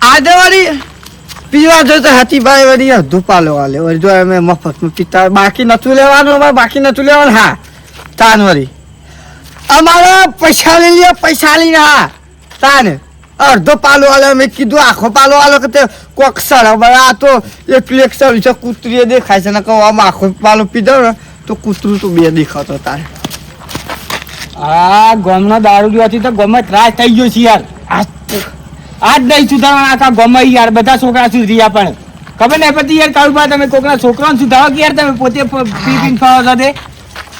આજે વળી પીવા જો તો હાથીભાઈ વળી ધૂપાલો વાલે વળી જો અમે મફતમાં પીતા બાકી નતું લેવાનું અમારે બાકી નતું લેવાનું હા તાન વળી અમારે પૈસા લઈ લે પૈસા લઈને હા તાન અડધો પાલો વાલે મેં કીધું આખો પાલો વાલો કે કોક સર આ તો એક લેક્ચર છે કૂતરીએ દેખાય છે ને કહું આમાં આખો પાલો પીધો ને તો કૂતરું તો બે દેખાતો તારે આ ગામના દારૂ પીવાથી તો ગામમાં ત્રાસ થઈ ગયો છે યાર આજ નહીં સુધારવા આખા ગામમાં યાર બધા છોકરા સુધરી પણ ખબર નહીં પડતી યાર કાળુબા તમે કોકના છોકરાને સુધારો કે યાર તમે પોતે પી પીને ખાવા સાથે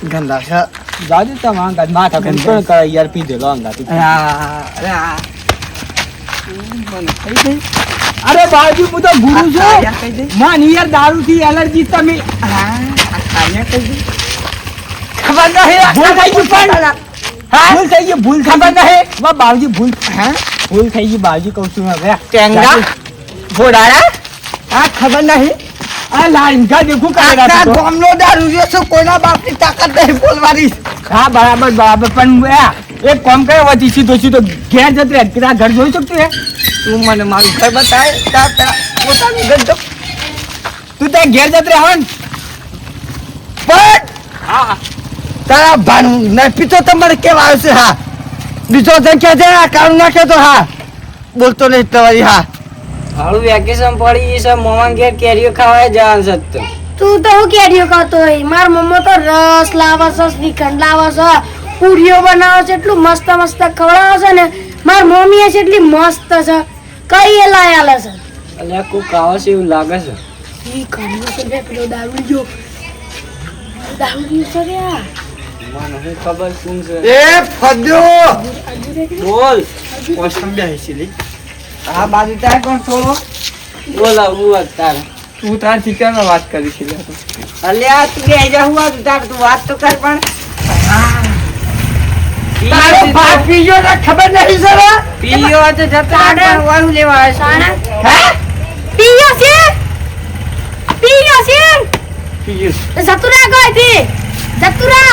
ગંદા છે જાજુ તમે અંગાત માથા કંટ્રોલ કરે યાર પી દેલો અંગાત અરે બાજુ હું તો ગુરુ છું મને યાર દારૂ થી એલર્જી તમે ખબર નહીં ભૂલ થઈ ગઈ પણ ભૂલ થઈ ગઈ ભૂલ ખબર નહીં વા બાવજી ભૂલ ભૂલ થઈ ગઈ બાવજી કહું છું હવે ટેંગા ફોડારા આ ખબર નહીં આ લાઈનકા દેખું કરે આ ગામનો દારૂ જે છે કોઈના બાપની તાકાત નહીં બોલવાની હા બરાબર બરાબર પણ એક કામ કરે વધી સીધો સીધો ઘેર જતો રહે પેલા ઘર જોઈ શકતું હે તું મને મારું ઘર બતાય તારા પોતાનું ઘર તો તું ત્યાં ઘેર જતો રહે હન પણ હા તારા ભાનું નહીં પીતો તમારે કેવા આવશે હા બીજો જણ કે છે આ કામ ના કે તો હા બોલતો નહીં તમારી હા હાલું વેકેશન પડી છે મોમાં ઘેર કેરીઓ ખાવા જવાનું છે તું તો હું કેરીઓ ખાતો હોય માર મમ્મી તો રસ લાવે છે શ્રીખંડ લાવે છે પૂરીઓ બનાવે છે એટલું મસ્ત મસ્ત ખવડાવે છે ને માર મમ્મી છે એટલી મસ્ત છે કઈ એ લાય આલે છે અલ્યા કોઈ ખાવા છે એવું લાગે છે ઈ ખાનો છે બે પેલો દારૂડિયો છે રે આ મને શું ખબર શું છે એ ફદ્યો બોલ ઓસમ બે છે આ બાજુ ત્યાં કોણ છોડો બોલ આવું અત્યારે તું તાર ઠીકાના વાત કરી છે અલ્યા તું બે જા હું તાર તું વાત તો કર પણ તારો ભાગ પીજો ને ખબર નહીં સર પીયો તો જતા પણ વાળું લેવા આવે સાણા હે પીયો છે પીજો જતુરા ગઈ જતુરા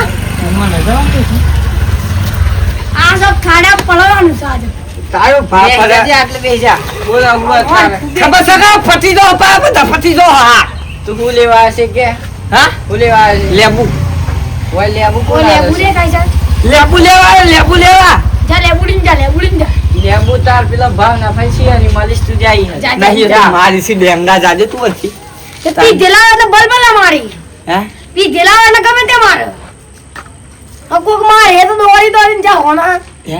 આ સબ ખાડા પલવાનું છે આજે તારો ભાગ પડે આટલે બે જા બોલ આવું અત્યારે ખબર છે કે ફટી દો પા બધા ફટી દો હા તું હું લેવા આવે છે કે હા હું લેવા આવે છે લેબુ ઓય લેબુ કોણ ઓલે આવે બુરે છે ખાઈ જા લેબુ લેવા જા લેબુડીન જા લેબુ તાર પેલા ભાવ ના ફાઈ અને માલિશ તું જાય જા. નહીં રે મારી સી ડેંગા જાજે તું હતી તે પી દેલા તો બલબલા મારી હે પી દેલા ને ગમે તે મારે કોક મારે તો દોડી જા હોના હે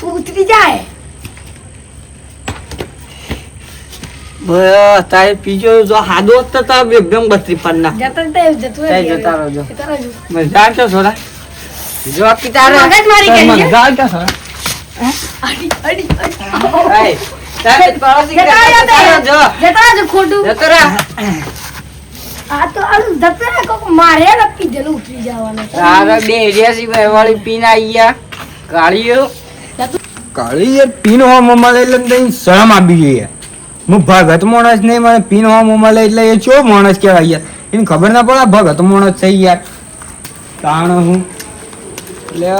ઉતરી જાય બસ તારે પીજો જો હાદો તો તા એકદમ બત્રી પન્ના જતા રહો મજા તો થોડા જો પિતારો મગજ મારી ગઈ છે. મજા તો થોડા અડી અડી એ તારે પાડોશી કે જો જતા જ ખોટું જતો રહે આ તો આ જતા કોક મારે ને પી દેલું ઉતરી જવાનું તારા બે એરિયાસી વાળી પીન આવી ગયા કાળીઓ કાળી યાર પીન હો મોમાં લઈ લઈને તઈ શરમ આવી ગઈ યાર હું ભગત માણસ નહીં મને પીન હો મોમાં લઈ એટલે એ ચો માણસ કહેવાય યાર એને ખબર ના પડે ભગત માણસ થઈ યાર તાણ હું એટલે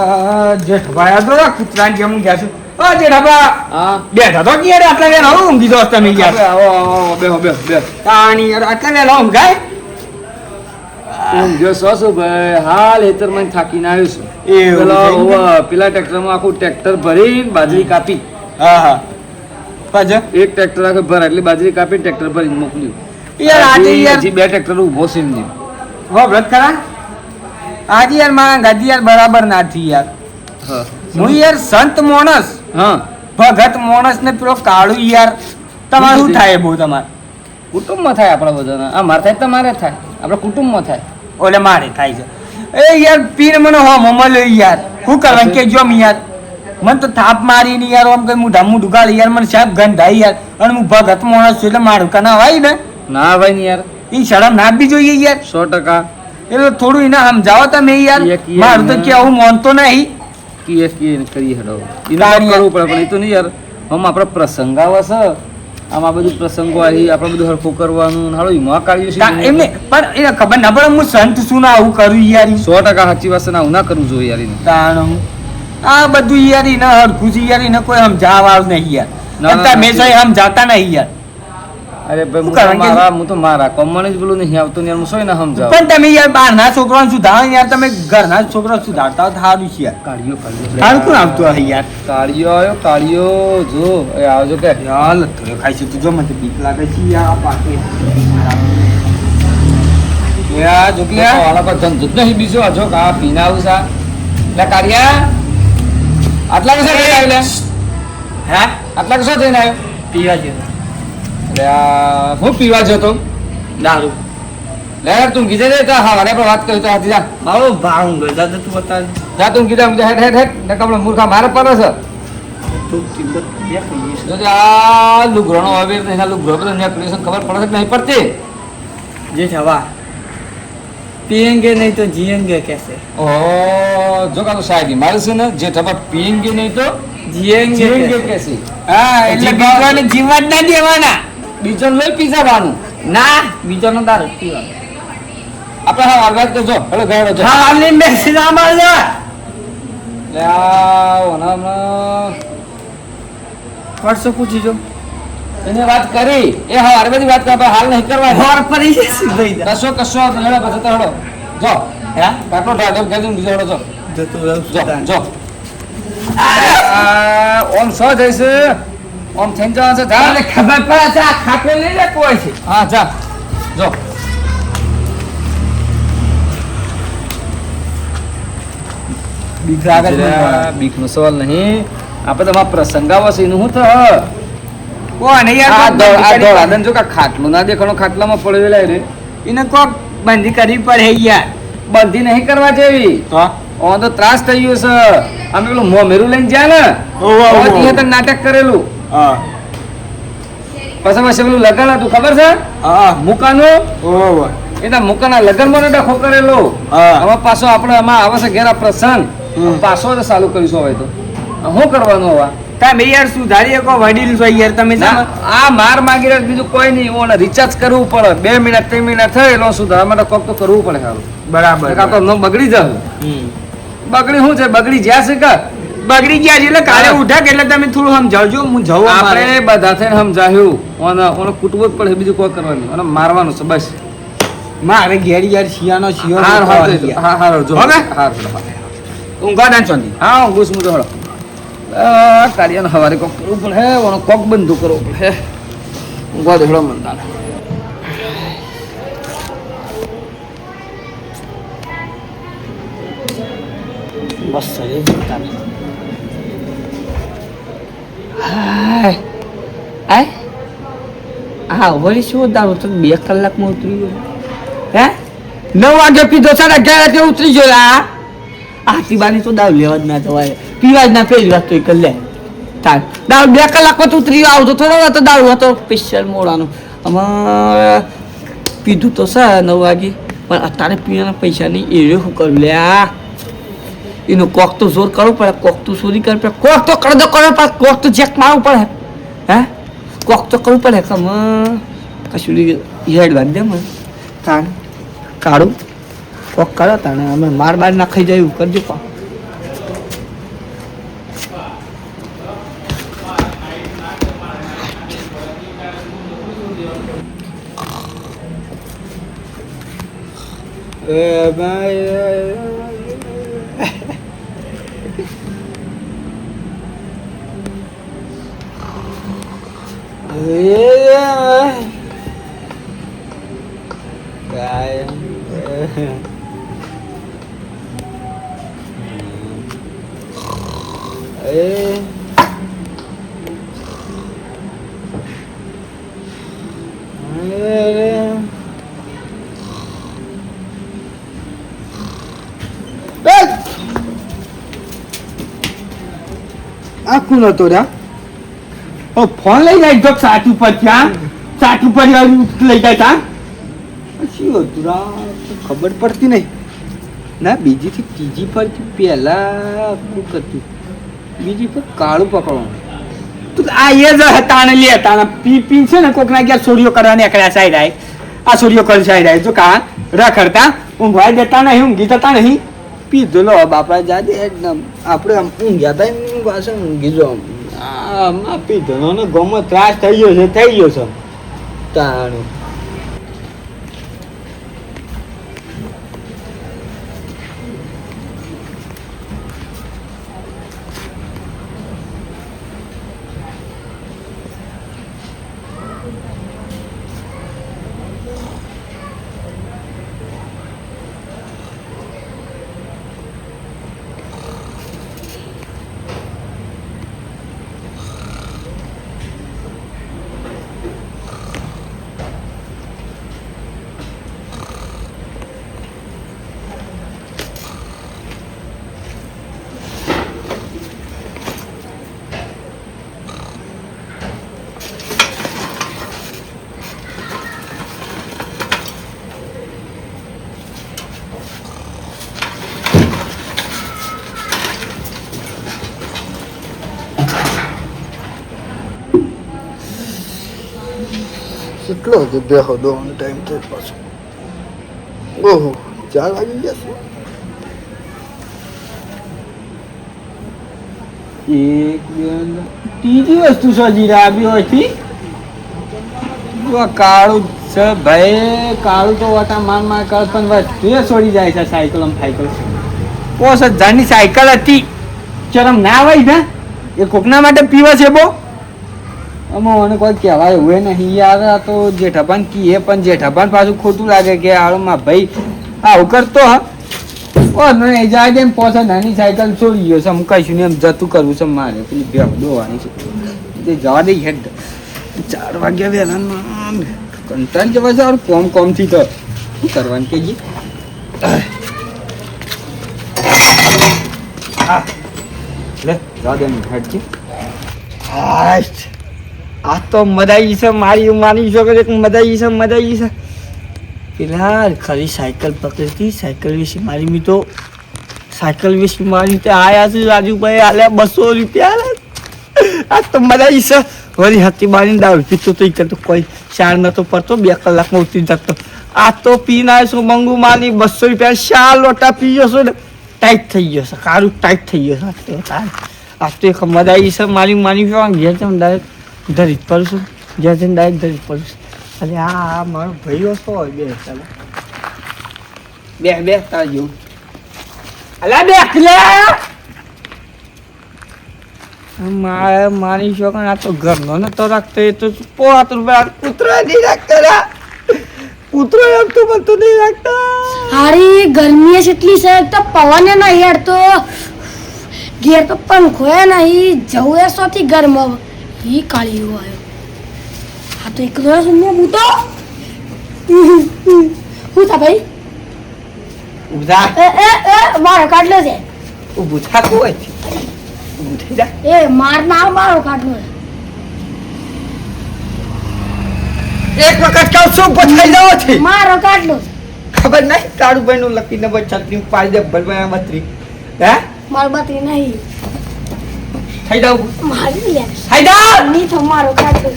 જેઠભાઈ આ તો કૂતરાને જેમ હું ગયા છું જેઠાબા હા બેઠા તો યાર આટલા વેલા હું ઊંઘી દો તમે યાર આવો બેહો તાણી યાર આટલા વેલા ઊંઘાય જો સોસો ભાઈ હાલ હેતરમાં થાકીને આવ્યો છું પેલા ટ્રેક્ટરમાં આખું ટ્રેક્ટર ભરીને બાજરી કાપી હા હા પાછા એક ટ્રેક્ટર આખું ભરા એટલે બાજરી કાપી ટ્રેક્ટર ભરીને મોકલ્યું યાર આજે યાર હજી બે ટ્રેક્ટર ઊભો છે એમને હો વ્રત ખરા આજે યાર મારા ગાદી યાર બરાબર નથી યાર હા હું યાર સંત માણસ હા ભગત માણસ ને પેલો કાળું યાર તમારે શું થાય બહુ તમારે કુટુંબમાં થાય આપણા બધાના આ મારે થાય તમારે થાય આપણા કુટુંબમાં થાય ઓલે મારે થાય છે એ યાર પીર મને હો મમલ યાર શું કરવાનું કે જો યાર મને તો થાપ મારીને યાર આમ કઈ હું ઢામું ઢુકાળી યાર મને સાહેબ ગંધાઈ યાર અને હું ભગત માણસ છું એટલે મારું કના વાય ને ના ભાઈ ને યાર એ શરમ ના બી જોઈએ યાર 100% એટલે થોડું એને સમજાવો તમે યાર મારું તો કે હું માનતો નહીં કીએ કરી હેડો એને કરવું પડે પણ એ તો નહીં યાર આમ આપણા પ્રસંગ આવે છે આમ આ બધું પ્રસંગો આવી આપણે બધું હરખું કરવાનું હાલો એમાં કાઢ્યું છે એમને પણ એને ખબર ના પડે હું સંત છું ને આવું કરું યાર 100% સાચી વાત છે ને આવું ના કરવું જોઈએ યાર એને તાણ હું આ બધું યાર એને હરખું છે યાર, એને કોઈ સમજાવવા નહીં યાર. ના, ના, તમે ના. સમજાવતા નહીં યાર. અરે ભાઈ શું કરવાનું કે? હું તો મારા કોમણ જ બોલું નહીં આવતું ને એમ શું એને સમજાવ. પણ તમે યાર બહારના છોકરાઓને સુધારો યાર, તમે ઘરના છોકરા સુધારતા હોય તો સારું છે યાર. કાળિયો સારું કોણ આવતું હશે યાર? કાળિયો આવ્યો કાળિયો જો એ આવજો કે યાર લથડો ખાય છે તું, જો મને તો બીક લાગે છે યાર આ પાકે. યા જોકલિયા વાળા પર ધંધો જ નહીં બીજો જો કા પીના આવું સા લે કાળિયા આટલા કશા થઈને આવ્યો લે હે? આટલા કશા થઈને આવ્યો પીવા છે લે આ હું પીવા જતો દારૂ. લે યાર તું કીધે દે તો હા વારે પર વાત કરી તો હાથી જા મારો ભાવ ગજા તો તું બતા. જા તું કીધા મુજે હેડ હેડ હેડ ને કપડો મૂર્ખા મારે પર છે તું તિબ્બત બે કહીએ છે. જો તે આ લુગરોનો હવે એના લુગરો પર ને પોલીસને ખબર પડે કે નહીં પડતી જે થવા पियेंगे नहीं तो जिएंगे कैसे? ઓ જો કા તો શાયરી મારે છે ને જે ખબર પીએંગે નહીં તો जिएंगे જીએંગે कैसे? કેસી હા એટલે બીજાને જીવવા જ ના દેવાના. બીજો લઈ પીઝાવાનું ના બીજાનો દારૂ પીવાનો. આપણે હા વાત કરજો હેલો ગયો જો હા આમની મેસેજ આમાં લે. લે આ ઓનામાં પરસો પૂછી જો એને વાત કરી એ હા અરે બધી વાત કરવા હાલ નહીં કરવા ઘર પડી જશે ભાઈ દા. કશો કશો હેડો પછી તો હેડો જો હે કાટલો ઢાઢો કહી દઉં બીજો હેડો જો જતો રહું જો સુદાન. જો ઓમ સો જઈશે ઓમ થઈને જવાનું છે જા તારે ખબર પડે છે આ ખાટલો લઈ લે કોઈ છે. હા જા જો બીક લાગે છે મને. બીકનો સવાલ નહીં આપણે તો પ્રસંગાવો છે એનું શું તો કોણ યાર આ કોક બંધી કરવી દોડાદન જો કા ખાટલો ના દેખાણો ખાટલામાં પડેલા રે પડે. એને કોક બંધી કરવી પડે યાર. બંધી નહીં કરવા જેવી તો ઓ તો ત્રાસ થઈ ગયો છે અમે પેલું મોમેરું લઈને ગયા ને ઓહો, ઓહો. ત્યાં તક નાટક કરેલું હા પછી પછી પેલું લગન હતું ખબર છે હા મુકાનું ઓહો એના મુકાના લગનમાં ડખો કરેલો હા. હવે પાછો આપણે આમાં આવે છે ઘેરા પ્રસંગ હમ. પાછો જ ચાલુ કરીશું હવે તો શું કરવાનું હવે તમે યાર સુધારી શકો વડીલ છો યાર તમે ના, છે આ માર માગી રહ્યા બીજું કોઈ નહીં ઓને રિચાર્જ કરવું પડે 2 મિનિટ 3 મિનિટ થાય એટલે સુધારવા માટે કોક તો કરવું પડે સારું બરાબર કાં તો ન બગડી જાય હમ. બગડી શું છે બગડી જ્યાં છે કે બગડી ગયા છે એટલે કાલે હા. ઉઠા કે એટલે તમે થોડું સમજાવજો હું જવું આપણે આપણે બધા થઈને સમજાયું ઓને કૂટવું જ પડે બીજું કોઈ કરવાનું અને મારવાનું છે બસ મારે ઘેર યાર શિયાનો શિયો હાર હાર ખાવાની યાર. હા હાર જો હવે? હાર ઊંઘવા ના ચોંધી. હા હું ઘૂસ મુજો હળો કાર્યને હવારે કોક કરવું પડે ઓનો કોક બંધુ કરવો પડે ઊંઘવા દે હળો મંદાને બસ સરે તારે. હાય આય હા વળી શું દારૂ તો 2 કલાકમાં ઉતરી ગયો હે 9 વાગે પીધો છે ને 11 વાગે ઉતરી ગયો આ આથી બાની તો દારૂ લેવા જ ના જવાય પીવા જ ના પેલી વાત તો કરી લે તાર દારૂ 2 કલાકમાં તો ઉતરી ગયો આવતો થોડો હતો દારૂ હતો સ્પેશિયલ મોડાનો અમારે પીધું તો છે 9 વાગે પણ અત્યારે પીવાના પૈસા નહીં એ શું કરું લે આ એનું કોક તો જોર કરવું પડે કોક તો ચોરી કરવું પડે કોક તો કરદો કરવો પડે કોક તો ચેક મારવું પડે હે કોક તો કરવું પડે કમ કશું હેડ વાગ દે મને તાણ કાઢું કોક કરો તાણે અમે માર બાર ના ખાઈ જાય એવું કરજો કોક આ કોણ હતો રા ઓ ફોન લઈ જાય તો સાચું પર ત્યાં સાચું પર લઈ જાય તા શું હતું રા ખબર પડતી નહીં ના બીજીથી ત્રીજી પરથી પહેલા શું કરતું બીજી પર કાળું પકડવાનું તું આ એ જ તાણે લે તાણે પી છે ને કોકના ક્યાં ચોરીઓ કરવા નીકળ્યા સાઈડ આય આ ચોરીઓ કરી સાઈડ આય જો કા રખડતા ઊંઘવાય દેતા નહીં ઊંઘી જતા નહીં પીધો લો બાપા જાતે એકદમ આપણે આમ ઊંઘ્યા હતા એમ પાછળ ઊંઘી જો આમ પીધો ને ગમો ત્રાસ થઈ ગયો છે તાણું કેટલો છે બેહો દોવાનો ટાઈમ થયો પાછો ઓહો 4 વાગી ગયા એક બે ત્રીજી વસ્તુ સજી આવી હોય છે કાળું છે ભાઈ કાળું તો વટા માર કર પણ વસ્તુ છોડી જાય છે સાયકલ પોસ હજારની સાયકલ હતી ચરમ ના હોય ને એ કોકના માટે પીવા છે બહુ આમાં મને કોઈ કહેવાય એવું નહીં યાર આ તો જેઠાભાન કીએ પણ જેઠાભાન પાછું ખોટું લાગે કે આળમાં ભાઈ આવું કરતો હા ઓ નહીં જાય એમ પોસા નાની સાયકલ છોડી ગયો છે હું કહીશું ને એમ જતું કરવું છે મારે પેલી બે દોવાની છે તે જવા દઈ હેડ 4 વાગ્યા વહેલા કંટાળી જવા છે કોમથી તો શું કરવાનું કે જી લે જવા દે હેડ છે આ તો મદાઈ છે મારી છોકરી મદાઈ છે પેલા ખરી સાયકલ પકડતી સાયકલ વિશે મારી મી તો સાયકલ વિશે મારી તે આયા છે રાજુભાઈ આલ્યા 200 રૂપિયા આ તો મદાઈ છે વળી હાથી મારીને દારૂ પીતો તો ઈ તો કોઈ શાળ નતો પડતો 2 કલાકમાં ઉતરી જતો આ તો પીને આવ્યો છું મંગુ મારી 200 રૂપિયા શાળ લોટા પી ગયો છું ને ટાઈટ થઈ ગયો છે કારું ટાઈટ થઈ ગયો છે આ તો એક મદાઈ છે મારી ઘેર છે ડાયરેક્ટ ધરી પડું છું જ્યાં જઈને ડાયરેક્ટ ધરી પડું છું અરે આ મારો ભાઈઓ શું હોય બે ચાલો બે તાર જેવું અલા મારી છોકરા આ તો ઘરનો નતો રાખતો એ તો 5 રૂપિયા કૂતરો નહીં રાખતા કૂતરો એમ તો બધું નહીં રાખતા હારી ગરમી એટલી છે તો પવન નહીં હેડતો ઘેર તો પંખો નહીં જવું એ સોથી ગરમ ઈ કાળી આવ્યો આ તો એકલો સુન્ને બૂતો હું થા ભાઈ ઉધા મારો કાઢલો છે ઊભું થાતું હોય ઊભું થઈ જા એ મારો કાઢલો એક વખત કહું છું ઊભો થઈ જાવ છે મારો કાઢલો ખબર નહીં કાળુભાઈ નું લખીને બસ છત્રી પાડી દે ભરભાઈ બત્રી હે મારો બાતી નહીં થઈ જાવ મારી લે થઈ જાવ ની તો મારો કાઢલો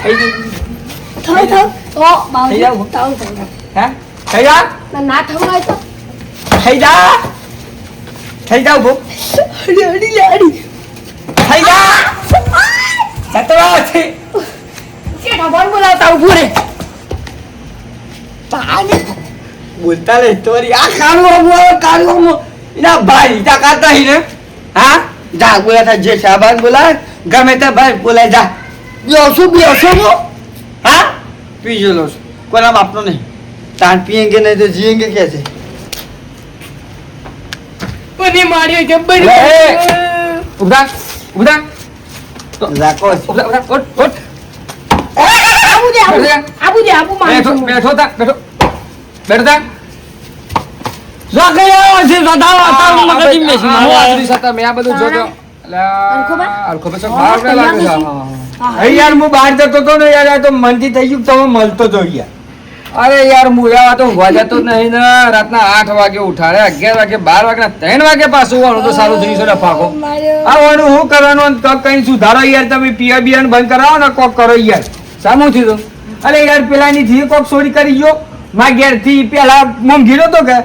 થઈ થાવ ઓ બાઉ થઈ જાવ. થાવ હે થઈ જા ના થવાય તો થઈ જા થઈ જાવ ભો હડી લાડી થઈ જા સતવા છે કેટા બોલ બોલાવતા ઉભો રે પાણી બોલતા રે તોરી આ કાળું એના ભાઈ તા કાતા હી ને હા જા બોલા થા જે શાબાન બોલા ગમે તે ભાઈ બોલાય જા બેસો હા પીજો લો કોના બાપનો નહીં તાન पिएंगे नहीं तो जिएंगे कैसे કોની માર્યો જબ્બર ઉભા તો રાખો ઉભા ઓટ આબુ મારું બેઠો તા જો ગયો છે બતાવો તારું મગજ મેસી હું આટલી સતા મેં આ બધું જોજો યાર હું બહાર જતો તો ને યાર તો મનથી થઈ ગયું તમે મળતો તો યાર અરે યાર હું એવા તો ઊંઘવા જતો જ નહીં ને રાતના 8 વાગે ઉઠાડે 11 વાગે 12 વાગે 3 વાગે પાછું વાનું તો સારું થઈ છે ફાકો આ વાનું હું કરવાનું કઈ સુધારો યાર તમે પીવા બિયાન બંધ કરાવો ને કોક કરો યાર સામું થયું અરે યાર પેલાની થી કોક ચોરી કરી ગયો માં ઘેર થી પેલા મમ ગીરો તો કે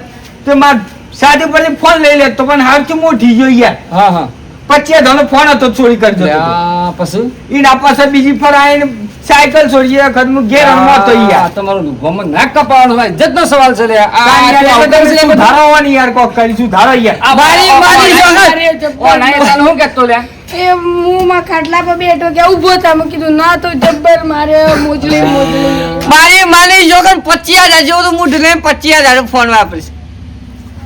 તે માર સાથે પછી ફોન લઈ લે તો પણ હારથી મોટી જો યાર હા હા 25 ફોન હતો ચોરી કરજો લ્યા, પછી ઈના પાસે બીજી ફર આઈને સાયકલ છોડી ઘરનું ઘેર રમવા તો યાર આ તમારું ગમન નાક કપાવાનું ભાઈ ઇજ્જતનો સવાલ છે લે આ સુધારો આવવાની યાર કોક કરી સુધારો યાર મારી ઓ ના તાન હું કહેતો લે એ મુંમાં ખાટલા પર બેઠો કે ઊભો થા મેં કીધું ના તો જબ્બર મારે મોજલી મારી જોગન 25,000 જેવું તો મૂઠ ને 25,000 ફોન વાપરીશ.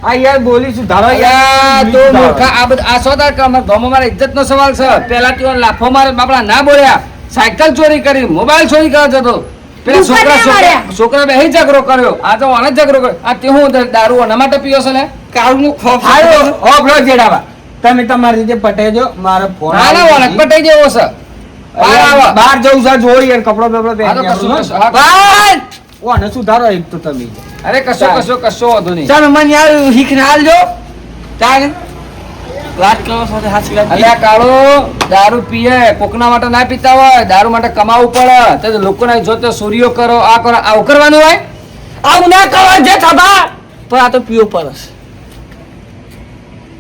આ યાર બોલી સુધારો યા તો મૂર્ખા આ બધા આ સોદાર કામ ગમો મારા ઇજ્જતનો સવાલ છે પેલા તો લાફો મારે બાપડા ના બોલ્યા સાયકલ ચોરી કરી મોબાઈલ ચોરી કર્યો હતો પેલા છોકરા બે ઝઘડો કર્યો આ તો આને ઝઘડો કર્યો આ તે હું દારૂ આના માટે પીયો છે લે કાળનું ખોફ આયો ઓબરો જેડાવા તમે તમારી રીતે પટેજો મારો ફોન ના ના વળક પટાઈ જેવો છે બહાર આવો બહાર જવું છે જોઈ યાર કપડો બેપડો આ તો કશું પહેરી કશું, હા, ભાઈ ઓને સુધારો એક તો તમે અરે કશો વાંધો નહીં ચાલો મને યાર શીખ ના આલજો ચાલ વાત કરો સાથે હાથ અલ્યા કાળો દારૂ પીએ કોકના માટે ના પીતા હોય દારૂ માટે કમાવું પડે તો લોકોને જોતે સૂર્યો કરો આ કરો આવું કરવાનું હોય આવું ના કરવા જે થતા પણ આ તો પીવો પરસ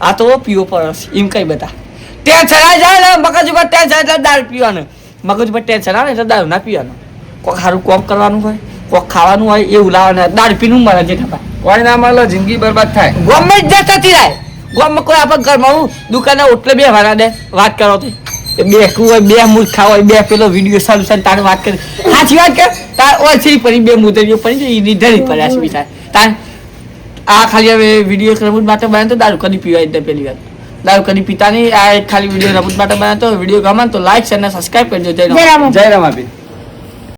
આ તો પીવો પરસ એમ કઈ બતા ટેન્શન આ જાય ને મગજ ઉપર ટેન્શન એટલે દારૂ પીવાનું મગજ ઉપર ટેન્શન આવે ને એટલે દારૂ ના પીવાનું કોક સારું કોમ કરવાનું હોય કોક ખાવાનું હોય એવું લાવવાનું દારૂ પીનું મરે જે થતા કોઈ ના મળે જિંદગી બરબાદ થાય ગમે જ થતી જાય ગમે કોઈ આપણે ઘરમાં હું દુકાને ઓટલે બે વાળા દે વાત કરો તો બે હોય બે મૂર્ખા હોય બે પેલો વિડીયો સારું સારું તારે વાત કરી સાચી વાત કર તાર ઓછી પડી બે મુદરીઓ પડી એની ધરી પડ્યા છે બિચાર તાર આ ખાલી હવે વિડીયો રમૂજ માટે બનાવે તો દારૂ કદી પીવાય એટલે પહેલી વાત દારૂ કદી પીતા નહીં આ ખાલી વિડીયો રમૂજ માટે બનાવતો વિડીયો ગમે તો લાઈક અને સબસ્ક્રાઈબ કરજો જય રામ. જય રામ આપી